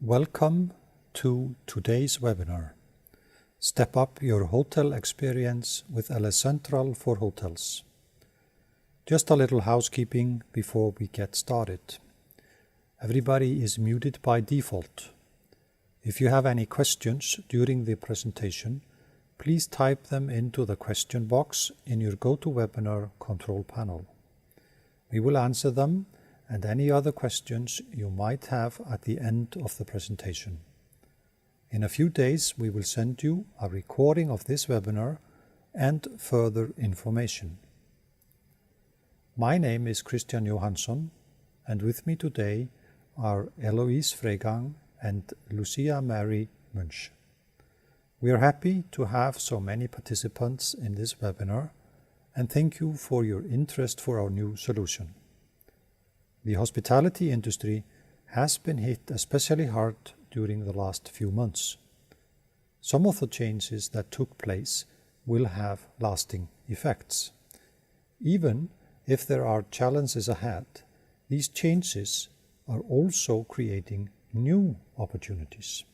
Welcome to today's webinar. Step up your hotel experience with LS Central for Hotels. Just a little housekeeping before we get started. Everybody is muted by default. If you have any questions during the presentation, please type them into the question box in your GoToWebinar control panel. We will answer them and any other questions you might have at the end of the presentation. In a few days, we will send you a recording of this webinar and further information. My name is Christian Johansson, and with me today are Eloise Freigang and Lucia Mary Munch. We are happy to have so many participants in this webinar, and thank you for your interest for our new solution. The hospitality industry has been hit especially hard during the last few months. Some of the changes that took place will have lasting effects. Even if there are challenges ahead, these changes are also creating new opportunities.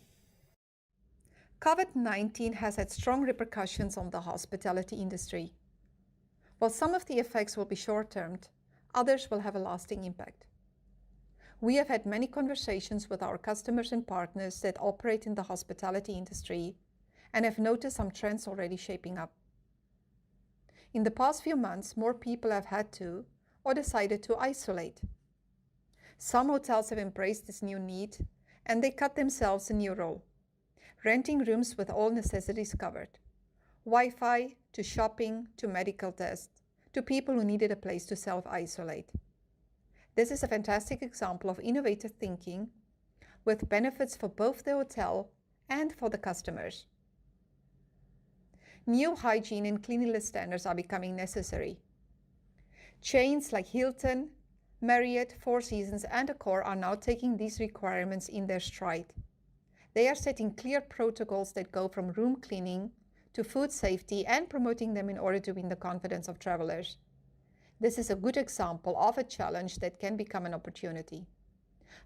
COVID-19 has had strong repercussions on the hospitality industry. While some of the effects will be short-termed, others will have a lasting impact. We have had many conversations with our customers and partners that operate in the hospitality industry and have noticed some trends already shaping up. In the past few months, more people have had to or decided to isolate. Some hotels have embraced this new need and they cut themselves a new role, renting rooms with all necessities covered, Wi-Fi to shopping to medical tests, to people who needed a place to self-isolate. This is a fantastic example of innovative thinking with benefits for both the hotel and for the customers. New hygiene and cleanliness standards are becoming necessary. Chains like Hilton, Marriott, Four Seasons, and Accor are now taking these requirements in their stride. They are setting clear protocols that go from room cleaning to food safety and promoting them in order to win the confidence of travelers. This is a good example of a challenge that can become an opportunity.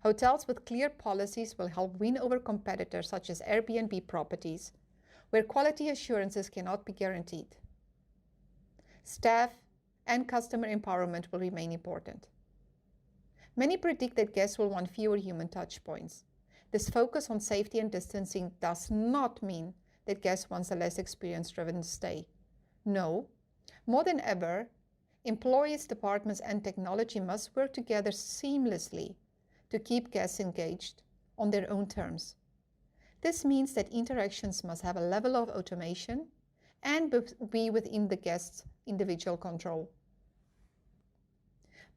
Hotels with clear policies will help win over competitors such as Airbnb properties, where quality assurances cannot be guaranteed. Staff and customer empowerment will remain important. Many predict that guests will want fewer human touch points. This focus on safety and distancing does not mean that guests want a less experience-driven stay. No, more than ever, employees, departments, and technology must work together seamlessly to keep guests engaged on their own terms. This means that interactions must have a level of automation and be within the guest's individual control.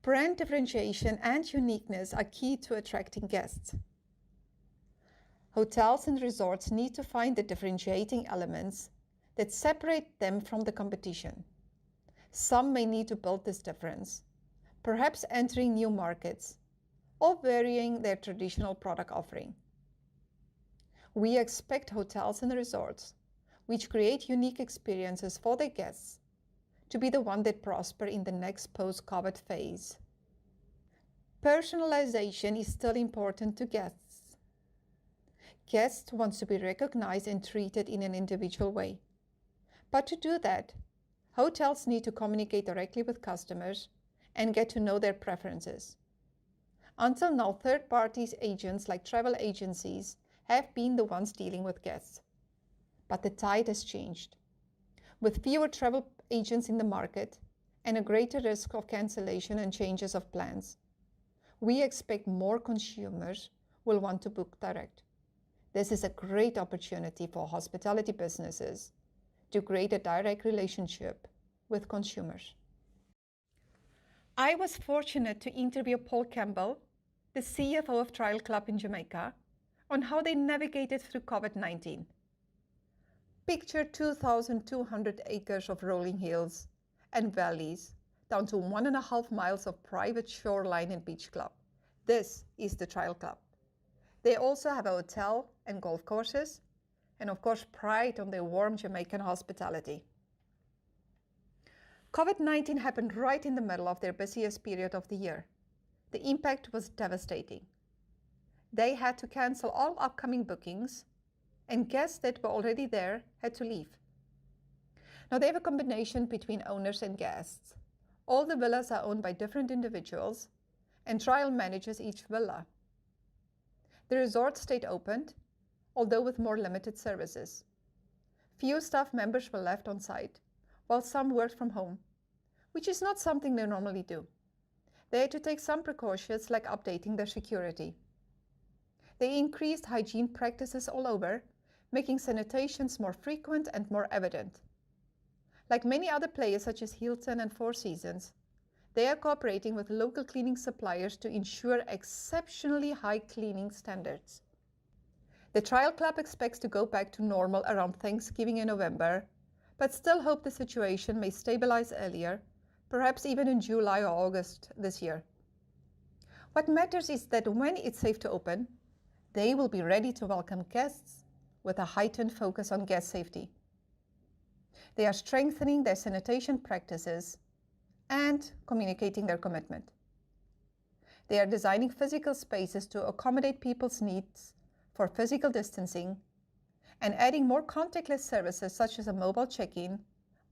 Brand differentiation and uniqueness are key to attracting guests. Hotels and resorts need to find the differentiating elements that separate them from the competition. Some may need to build this difference, perhaps entering new markets or varying their traditional product offering. We expect hotels and resorts, which create unique experiences for their guests, to be the one that prosper in the next post-COVID phase. Personalization is still important to guests. Guests want to be recognized and treated in an individual way. But to do that, hotels need to communicate directly with customers and get to know their preferences. Until now, third-party agents like travel agencies have been the ones dealing with guests. But the tide has changed. With fewer travel agents in the market and a greater risk of cancellation and changes of plans, we expect more consumers will want to book direct. This is a great opportunity for hospitality businesses to create a direct relationship with consumers. I was fortunate to interview Paul Campbell, the CFO of Trial Club in Jamaica, on how they navigated through COVID-19. Picture 2,200 acres of rolling hills and valleys down to 1.5 miles of private shoreline and beach club. This is the Trial Club. They also have a hotel and golf courses, and of course pride on their warm Jamaican hospitality. COVID-19 happened right in the middle of their busiest period of the year. The impact was devastating. they had to cancel all upcoming bookings, and guests that were already there had to leave. Now they have a combination between owners and guests. All the villas are owned by different individuals, and Trial manages each villa. The resort stayed open, although with more limited services. Few staff members were left on site, while some worked from home, which is not something they normally do. They had to take some precautions like updating their security. They increased hygiene practices all over, making sanitations more frequent and more evident. Like many other players such as Hilton and Four Seasons, they are cooperating with local cleaning suppliers to ensure exceptionally high cleaning standards. The Trial Club expects to go back to normal around Thanksgiving in November, but still hope the situation may stabilize earlier, perhaps even in July or August this year. What matters is that when it's safe to open, they will be ready to welcome guests with a heightened focus on guest safety. They are strengthening their sanitation practices and communicating their commitment. They are designing physical spaces to accommodate people's needs for physical distancing and adding more contactless services such as a mobile check-in,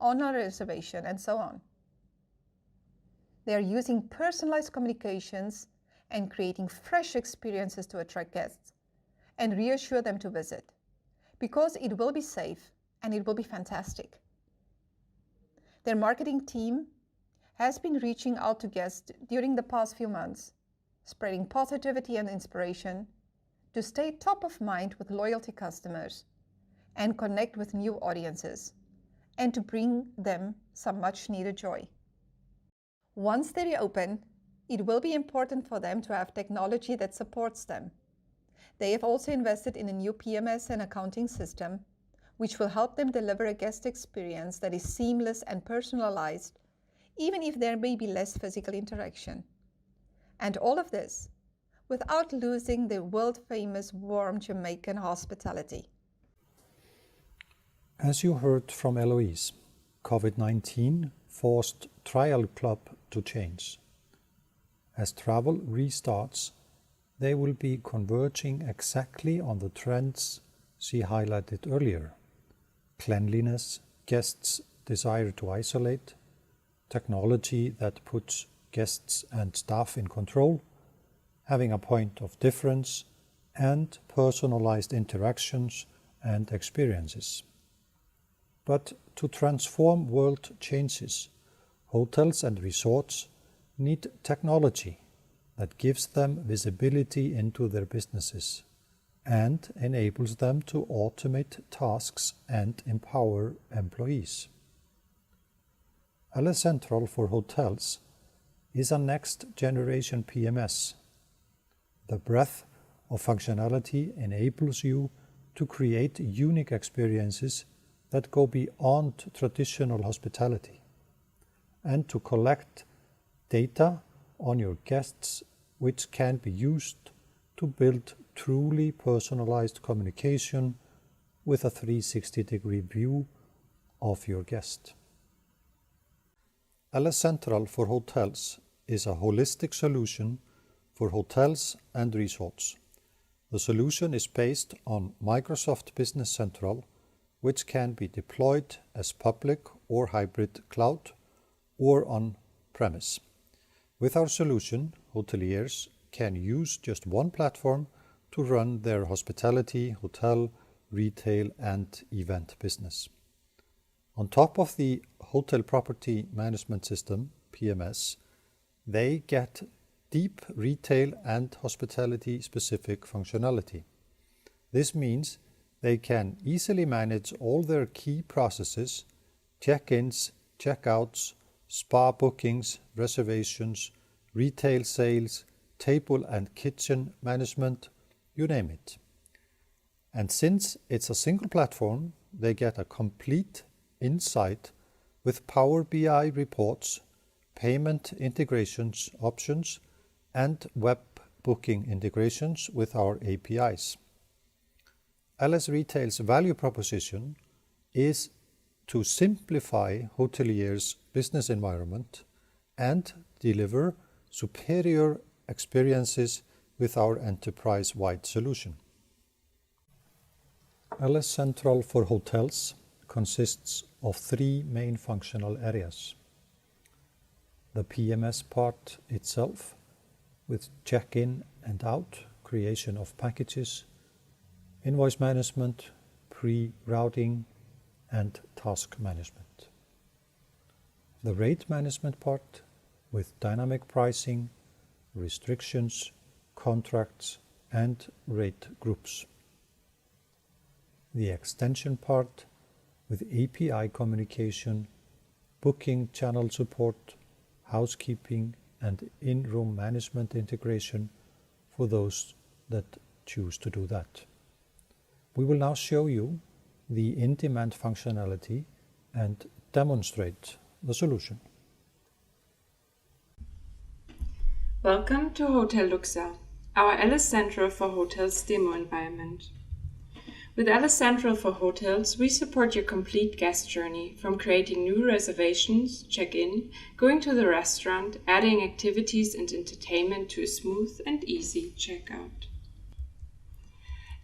online reservation, and so on. They are using personalized communications and creating fresh experiences to attract guests and reassure them to visit, because it will be safe and it will be fantastic. Their marketing team has been reaching out to guests during the past few months, spreading positivity and inspiration to stay top of mind with loyalty customers and connect with new audiences, and to bring them some much needed joy. Once they reopen, it will be important for them to have technology that supports them. They have also invested in a new PMS and accounting system, which will help them deliver a guest experience that is seamless and personalized, even if there may be less physical interaction. And all of this without losing the world-famous warm Jamaican hospitality. As you heard from Eloise, COVID-19 forced Trial Club to change. As travel restarts, they will be converging exactly on the trends she highlighted earlier: cleanliness, guests' desire to isolate, technology that puts guests and staff in control, having a point of difference, and personalized interactions and experiences. But to transform world changes, hotels and resorts need technology that gives them visibility into their businesses and enables them to automate tasks and empower employees. Allecentral for Hotels is a next-generation PMS. The breadth of functionality enables you to create unique experiences that go beyond traditional hospitality, and to collect data on your guests which can be used to build truly personalized communication with a 360-degree view of your guest. Allecentral for Hotels is a holistic solution for hotels and resorts. The solution is based on Microsoft Business Central, which can be deployed as public or hybrid cloud or on-premise. With our solution, hoteliers can use just one platform to run their hospitality, hotel, retail, and event business. On top of the Hotel Property Management System, PMS, they get deep retail and hospitality-specific functionality. This means they can easily manage all their key processes: check-ins, check-outs, spa bookings, reservations, retail sales, table and kitchen management, you name it. And since it's a single platform, they get a complete insight with Power BI reports, payment integrations options, and web booking integrations with our APIs. Ales Retail's value proposition is to simplify hoteliers' business environment and deliver superior experiences with our enterprise-wide solution. LS Central for Hotels consists of three main functional areas. The PMS part itself, with check-in and out, creation of packages, invoice management, pre-routing, and task management. The rate management part, with dynamic pricing, restrictions, contracts, and rate groups. The extension part, with API communication, booking channel support, housekeeping, and in-room management integration for those that choose to do that. We will now show you the in-demand functionality and demonstrate the solution. Welcome to Hotel Luxa, our LS Central for Hotels demo environment. With LS Central for Hotels, we support your complete guest journey, from creating new reservations, check-in, going to the restaurant, adding activities and entertainment to a smooth and easy checkout.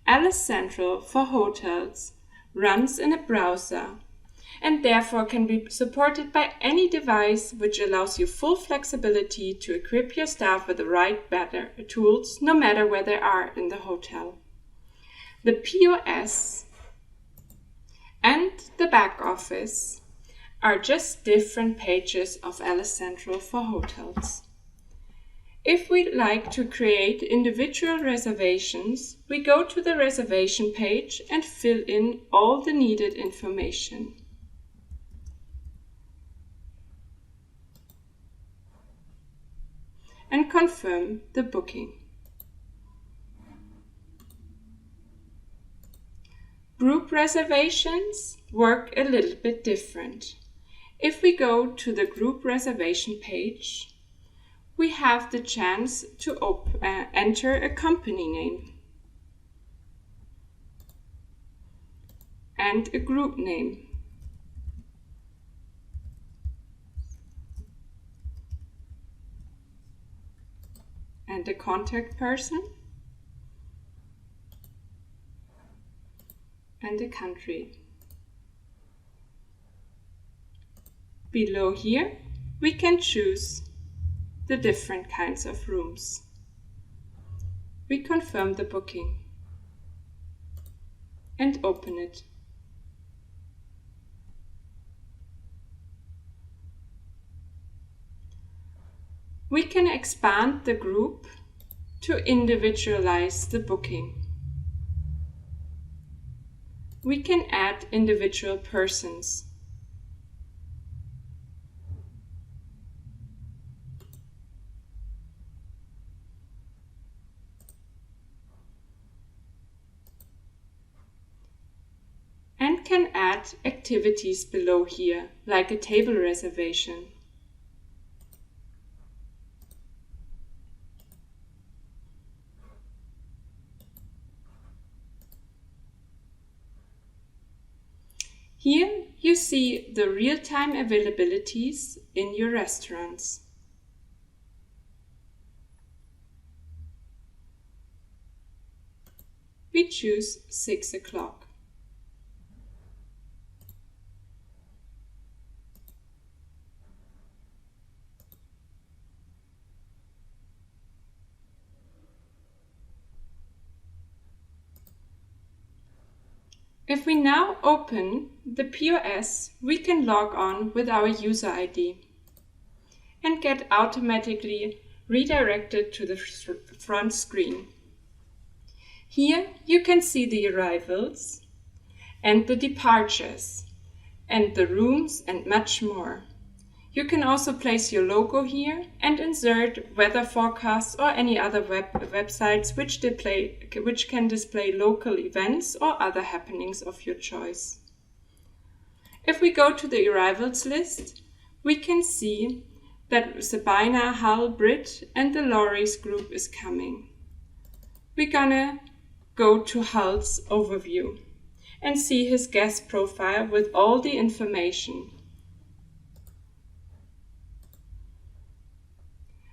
LS Central for Hotels runs in a browser and therefore can be supported by any device, which allows you full flexibility to equip your staff with the right tools, no matter where they are in the hotel. The POS and the back office are just different pages of LS Central for Hotels. If we'd like to create individual reservations, we go to the reservation page and fill in all the needed information. And confirm the booking. Group reservations work a little bit different. If we go to the group reservation page, we have the chance to enter a company name and a group name. And a contact person. And a country. Below here, we can choose the different kinds of rooms. We confirm the booking and open it. We can expand the group to individualize the booking. We can add individual persons. And can add activities below here, like a table reservation. Here you see the real-time availabilities in your restaurants. We choose 6 o'clock. If we now open the POS, we can log on with our user ID and get automatically redirected to the front screen. Here you can see the arrivals and the departures and the rooms and much more. You can also place your logo here and insert weather forecasts or any other websites which can display local events or other happenings of your choice. If we go to the arrivals list, we can see that Sabina, Hull, Brit and the Lorries group is coming. We're gonna go to Hull's overview and see his guest profile with all the information.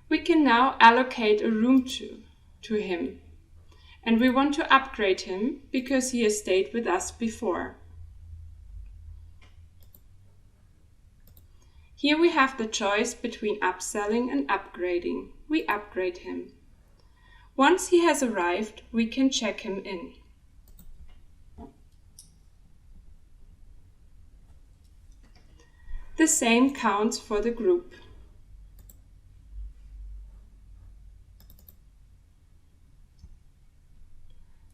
We can now allocate a room to to him. And we want to upgrade him because he has stayed with us before. Here we have the choice between upselling and upgrading. We upgrade him. Once he has arrived, we can check him in. The same counts for the group.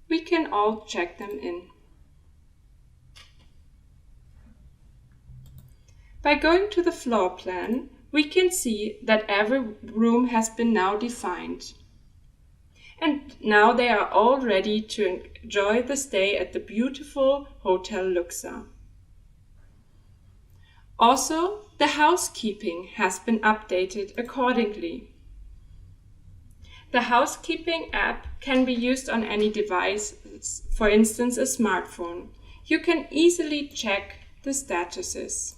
We can all check them in. By going to the floor plan, we can see that every room has been now defined. And now they are all ready to enjoy the stay at the beautiful Hotel Luxa. Also, the housekeeping has been updated accordingly. The housekeeping app can be used on any device, for instance a smartphone. You can easily check the statuses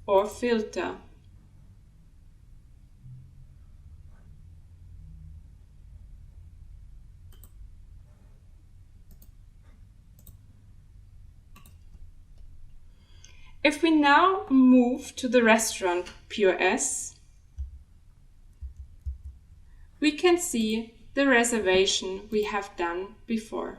or filter. If we now move to the restaurant POS, we can see the reservation we have done before.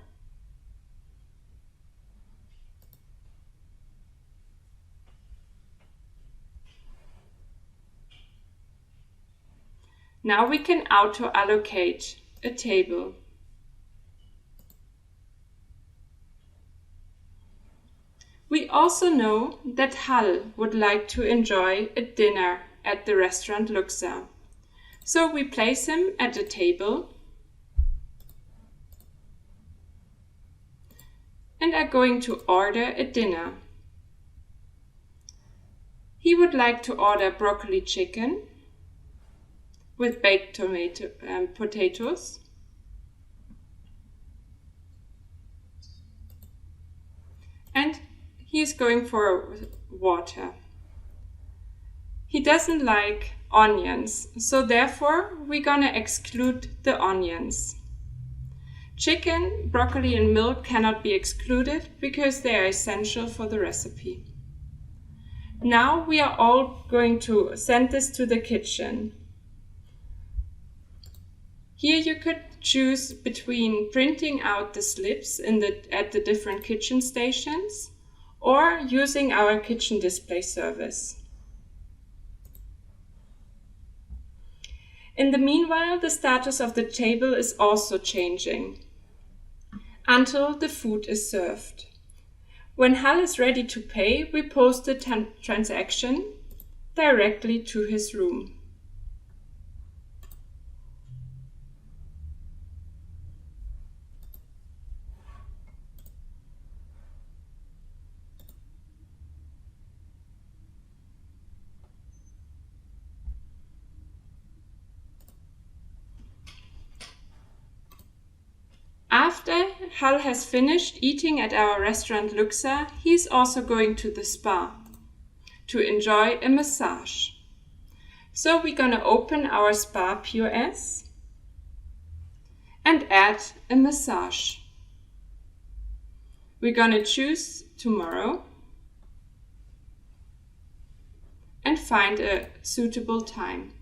Now we can auto-allocate a table. We also know that Hal would like to enjoy a dinner at the restaurant Luxa. So we place him at a table and are going to order a dinner. He would like to order broccoli chicken with baked tomato and potatoes. And he is going for water. He doesn't like onions, so therefore we're gonna exclude the onions. Chicken, broccoli and milk cannot be excluded because they are essential for the recipe. Now we are all going to send this to the kitchen. Here you could choose between printing out the slips at the different kitchen stations or using our kitchen display service. In the meanwhile, the status of the table is also changing until the food is served. When Hal is ready to pay, we post the transaction directly to his room. After Hal has finished eating at our restaurant Luxa, he's also going to the spa to enjoy a massage. So we're gonna open our spa POS and add a massage. We're gonna choose tomorrow and find a suitable time.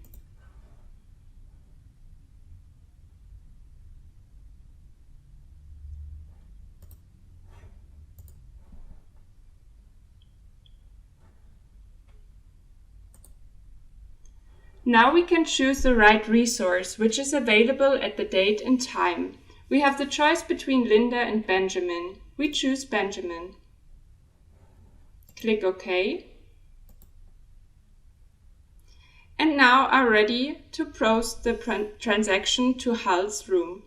Now we can choose the right resource, which is available at the date and time. We have the choice between Linda and Benjamin. We choose Benjamin. Click OK. And now are ready to post the transaction to Hal's room.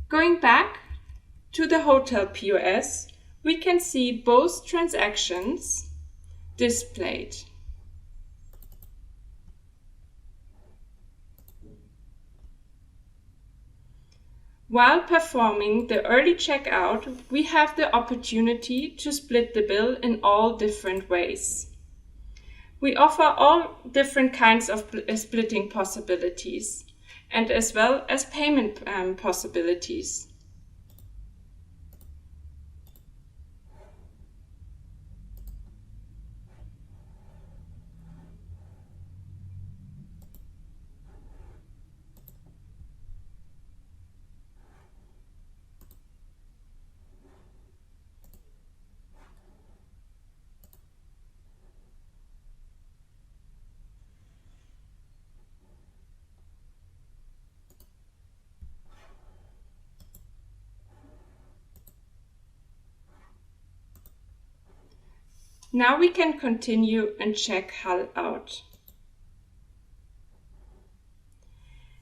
Going back to the hotel POS, we can see both transactions displayed. While performing the early checkout, we have the opportunity to split the bill in all different ways. We offer all different kinds of splitting possibilities, and as well as payment possibilities. Now we can continue and check Hull out.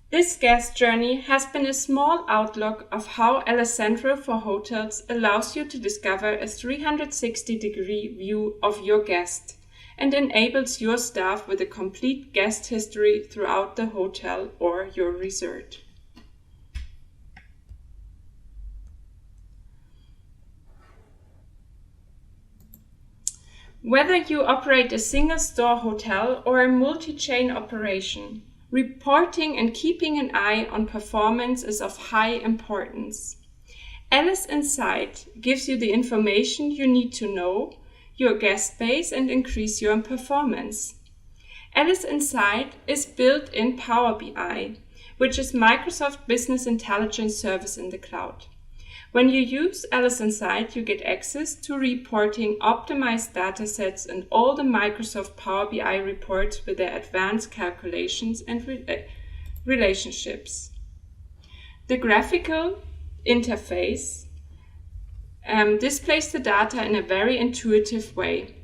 This guest journey has been a small outlook of how Alessandro for Hotels allows you to discover a 360-degree view of your guest and enables your staff with a complete guest history throughout the hotel or your resort. Whether you operate a single-store hotel or a multi-chain operation, reporting and keeping an eye on performance is of high importance. Alice Insight gives you the information you need to know your guest base and increase your performance. Alice Insight is built in Power BI, which is Microsoft Business Intelligence service in the cloud. When you use Alice Insight, you get access to reporting optimized datasets and all the Microsoft Power BI reports with their advanced calculations and relationships. The graphical interface displays the data in a very intuitive way.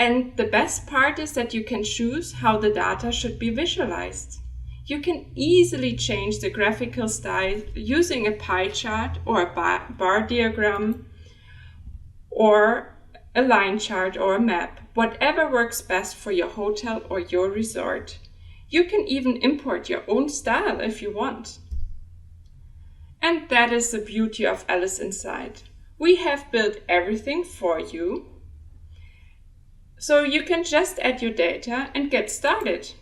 And the best part is that you can choose how the data should be visualized. You can easily change the graphical style using a pie chart or a bar diagram or a line chart or a map, whatever works best for your hotel or your resort. You can even import your own style if you want. And that is the beauty of Alice Insight. We have built everything for you, so you can just add your data and get started.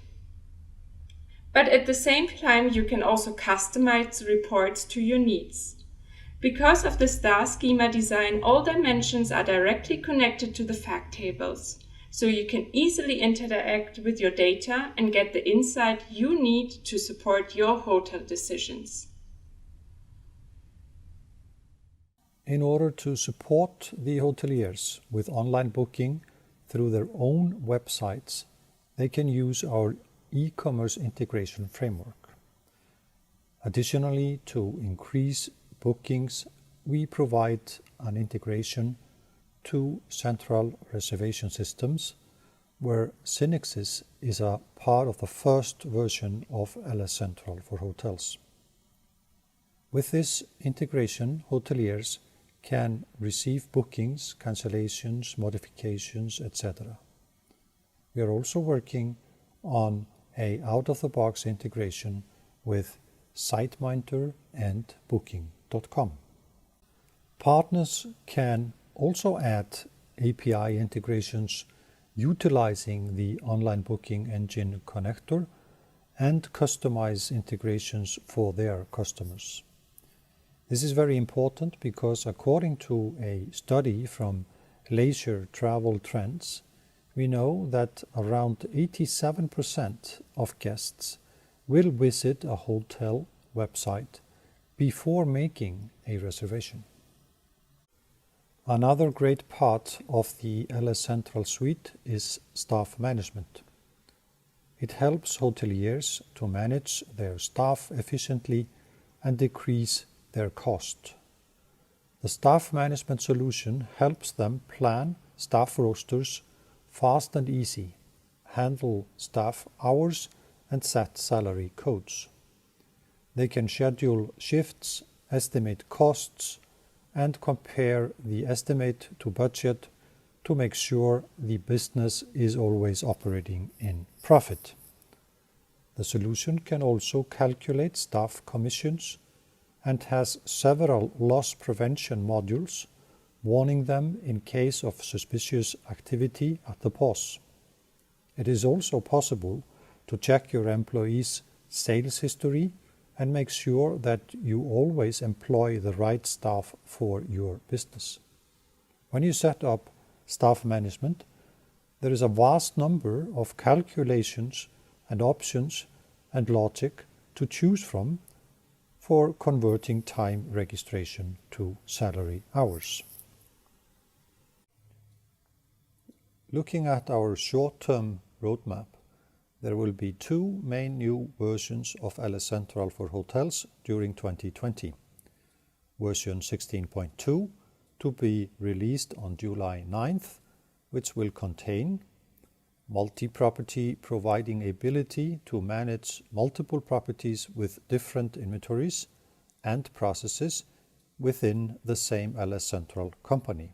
But at the same time, you can also customize the reports to your needs. Because of the star schema design, all dimensions are directly connected to the fact tables, so you can easily interact with your data and get the insight you need to support your hotel decisions. In order to support the hoteliers with online booking through their own websites, they can use our e-commerce integration framework. Additionally, to increase bookings, we provide an integration to central reservation systems, where Synexis is a part of the first version of LS Central for Hotels. With this integration, hoteliers can receive bookings, cancellations, modifications, etc. We are also working on an out-of-the-box integration with SiteMinder and Booking.com. Partners can also add API integrations utilizing the online booking engine connector and customize integrations for their customers. This is very important because according to a study from Leisure Travel Trends, we know that around 87% of guests will visit a hotel website before making a reservation. Another great part of the LS Central suite is staff management. It helps hoteliers to manage their staff efficiently and decrease their cost. The staff management solution helps them plan staff rosters fast and easy, handle staff hours, and set salary codes. They can schedule shifts, estimate costs, and compare the estimate to budget to make sure the business is always operating in profit. The solution can also calculate staff commissions and has several loss prevention modules, warning them in case of suspicious activity at the POS. It is also possible to check your employees' sales history and make sure that you always employ the right staff for your business. When you set up staff management, there is a vast number of calculations and options and logic to choose from for converting time registration to salary hours. Looking at our short-term roadmap, there will be two main new versions of LS Central for Hotels during 2020. Version 16.2 to be released on July 9th, which will contain multi-property, providing ability to manage multiple properties with different inventories and processes within the same LS Central company.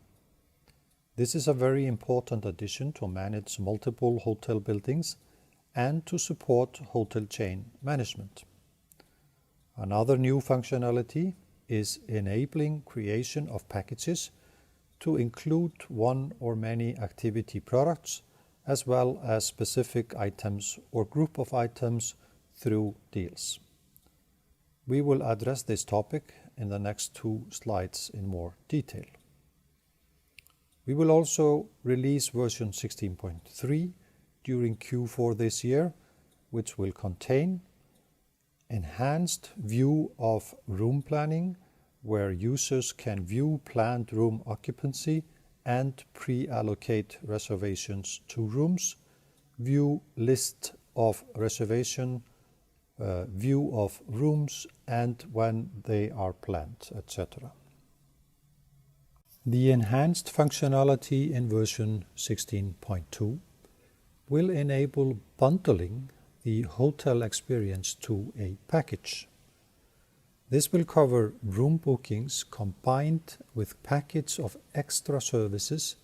This is a very important addition to manage multiple hotel buildings and to support hotel chain management. Another new functionality is enabling creation of packages to include one or many activity products as well as specific items or group of items through deals. We will address this topic in the next two slides in more detail. We will also release version 16.3 during Q4 this year, which will contain enhanced view of room planning, where users can view planned room occupancy and pre-allocate reservations to rooms, view list of reservation, view of rooms and when they are planned, etc. The enhanced functionality in version 16.2 will enable bundling the hotel experience to a package. This will cover room bookings combined with package of extra services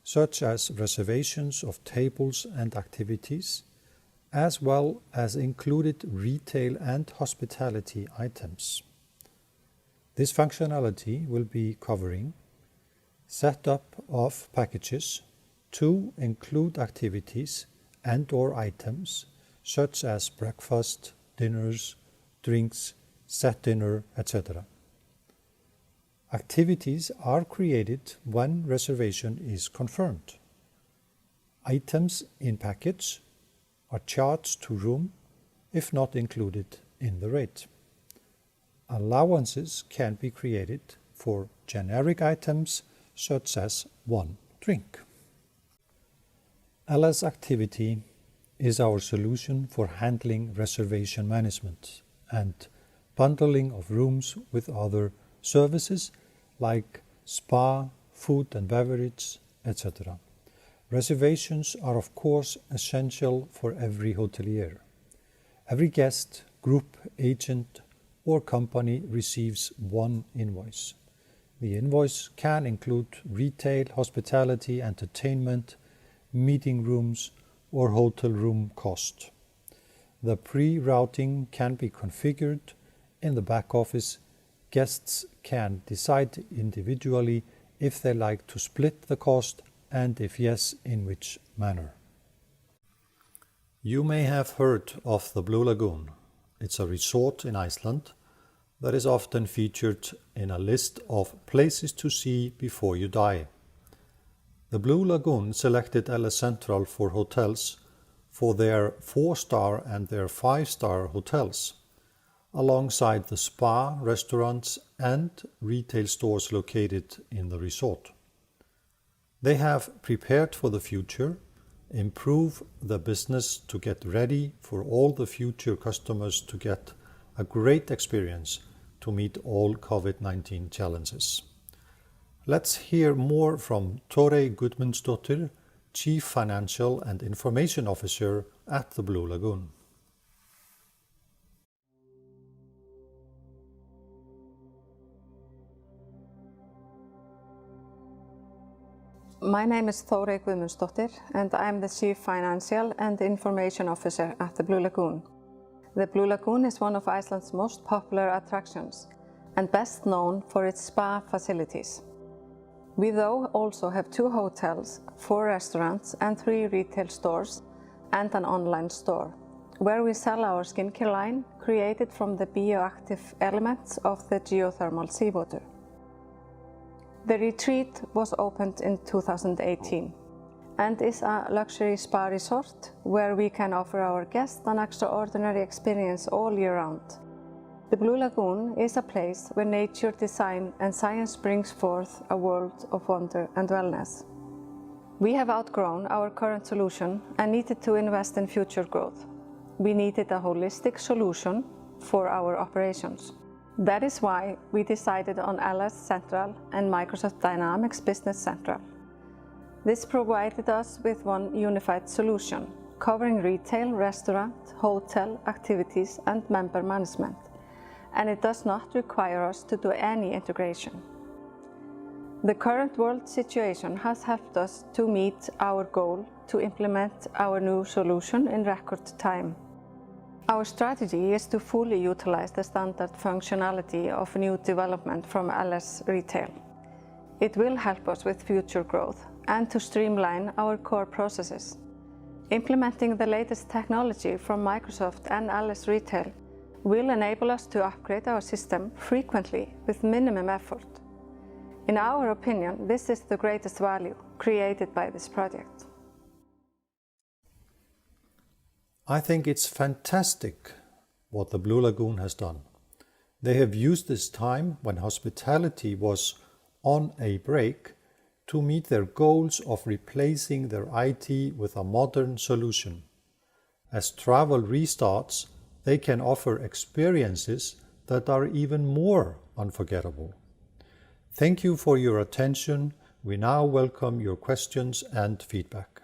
such as reservations of tables and activities, as well as included retail and hospitality items. This functionality will be covering setup of packages to include activities and/or items such as breakfast, dinners, drinks, set dinner, etc. Activities are created when reservation is confirmed. Items in package are charged to room if not included in the rate. Allowances can be created for generic items such as one drink. LS Activity is our solution for handling reservation management and bundling of rooms with other services like spa, food and beverage, etc. Reservations are of course essential for every hotelier. Every guest, group, agent or company receives one invoice. The invoice can include retail, hospitality, entertainment, meeting rooms or hotel room cost. The pre-routing can be configured in the back office. Guests can decide individually if they like to split the cost and if yes, in which manner. You may have heard of the Blue Lagoon. It's a resort in Iceland that is often featured in a list of places to see before you die. The Blue Lagoon selected LS Central for Hotels for their 4-star and their 5-star hotels, alongside the spa, restaurants and retail stores located in the resort. They have prepared for the future, improve the business to get ready for all the future customers to get a great experience to meet all COVID-19 challenges. Let's hear more from Thorey Gudmundsdóttir, Chief Financial and Information Officer at the Blue Lagoon. My name is Thorey Gudmundsdóttir and I'm the Chief Financial and Information Officer at the Blue Lagoon. The Blue Lagoon is one of Iceland's most popular attractions and best known for its spa facilities. We though also have 2 hotels, 4 restaurants and 3 retail stores and an online store, where we sell our skincare line created from the bioactive elements of the geothermal seawater. The retreat was opened in 2018 and is a luxury spa resort where we can offer our guests an extraordinary experience all year round. The Blue Lagoon is a place where nature, design and science brings forth a world of wonder and wellness. We have outgrown our current solution and needed to invest in future growth. We needed a holistic solution for our operations. That is why we decided on LS Central and Microsoft Dynamics Business Central. This provided us with one unified solution, covering retail, restaurant, hotel, activities and member management, and it does not require us to do any integration. The current world situation has helped us to meet our goal to implement our new solution in record time. Our strategy is to fully utilize the standard functionality of new development from LS Retail. It will help us with future growth and to streamline our core processes. Implementing the latest technology from Microsoft and LS Retail will enable us to upgrade our system frequently with minimum effort. In our opinion, this is the greatest value created by this project. I think it's fantastic what the Blue Lagoon has done. They have used this time when hospitality was on a break to meet their goals of replacing their IT with a modern solution. As travel restarts, they can offer experiences that are even more unforgettable. Thank you for your attention. We now welcome your questions and feedback.